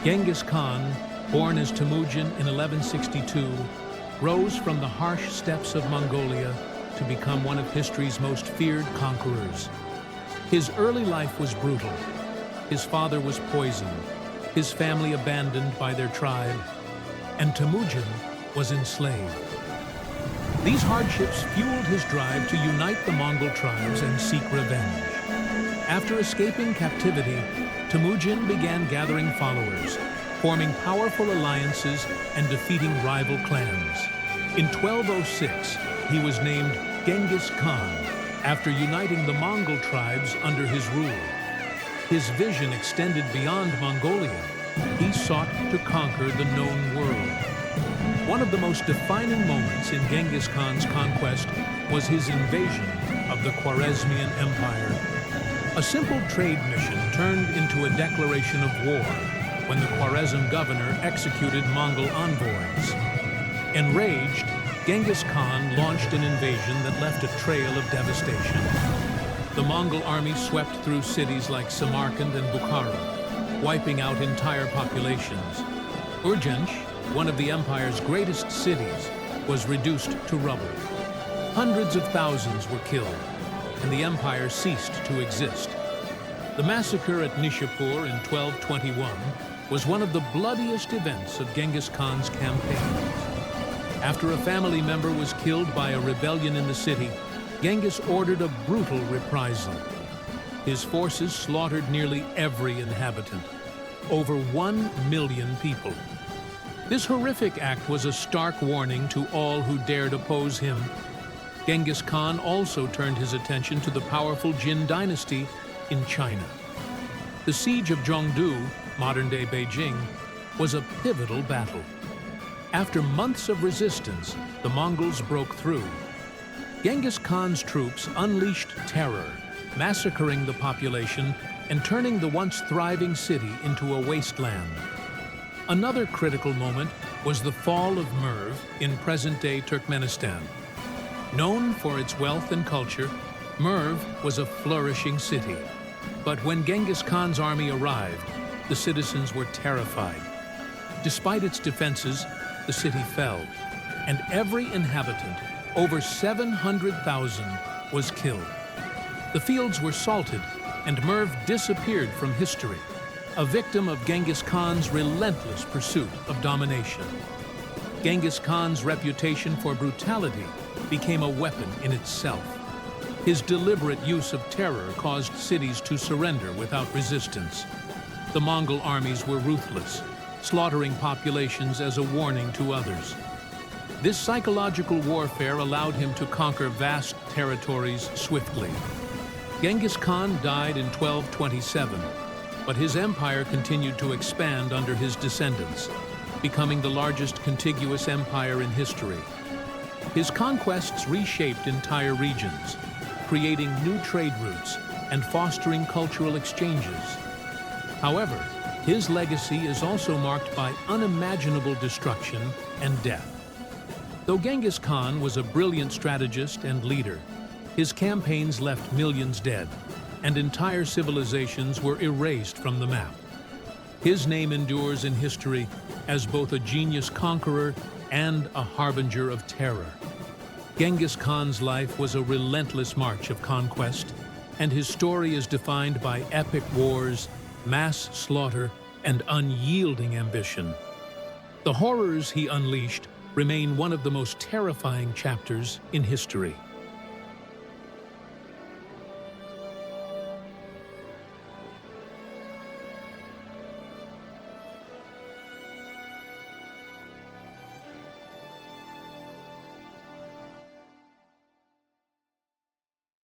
Genghis Khan, born as Temujin in 1162, rose from the harsh steppes of Mongolia to become one of history's most feared conquerors. His early life was brutal. His father was poisoned, his family abandoned by their tribe, and Temujin was enslaved. These hardships fueled his drive to unite the Mongol tribes and seek revenge. After escaping captivity, Temujin began gathering followers, forming powerful alliances and defeating rival clans. In 1206, he was named Genghis Khan after uniting the Mongol tribes under his rule. His vision extended beyond Mongolia. He sought to conquer the known world. One of the most defining moments in Genghis Khan's conquest was his invasion of the Khwarazmian Empire. A simple trade mission turned into a declaration of war when the Khwarezm governor executed Mongol envoys. Enraged, Genghis Khan launched an invasion that left a trail of devastation. The Mongol army swept through cities like Samarkand and Bukhara, wiping out entire populations. Urgench, one of the empire's greatest cities, was reduced to rubble. Hundreds of thousands were killed, and the empire ceased to exist. The massacre at Nishapur in 1221 was one of the bloodiest events of Genghis Khan's campaign. After a family member was killed by a rebellion in the city, Genghis ordered a brutal reprisal. His forces slaughtered nearly every inhabitant, over 1 million people. This horrific act was a stark warning to all who dared oppose him. Genghis Khan also turned his attention to the powerful Jin dynasty in China. The siege of Zhongdu, modern-day Beijing, was a pivotal battle. After months of resistance, the Mongols broke through. Genghis Khan's troops unleashed terror, massacring the population and turning the once thriving city into a wasteland. Another critical moment was the fall of Merv in present-day Turkmenistan. Known for its wealth and culture, Merv was a flourishing city. But when Genghis Khan's army arrived, the citizens were terrified. Despite its defenses, the city fell, and every inhabitant, over 700,000, was killed. The fields were salted, and Merv disappeared from history, a victim of Genghis Khan's relentless pursuit of domination. Genghis Khan's reputation for brutality became a weapon in itself. His deliberate use of terror caused cities to surrender without resistance. The Mongol armies were ruthless, slaughtering populations as a warning to others. This psychological warfare allowed him to conquer vast territories swiftly. Genghis Khan died in 1227, but his empire continued to expand under his descendants, becoming the largest contiguous empire in history. His conquests reshaped entire regions, creating new trade routes and fostering cultural exchanges. However, his legacy is also marked by unimaginable destruction and death. Though Genghis Khan was a brilliant strategist and leader, his campaigns left millions dead, and entire civilizations were erased from the map. His name endures in history as both a genius conqueror and a harbinger of terror. Genghis Khan's life was a relentless march of conquest, and his story is defined by epic wars, mass slaughter, and unyielding ambition. The horrors he unleashed remain one of the most terrifying chapters in history.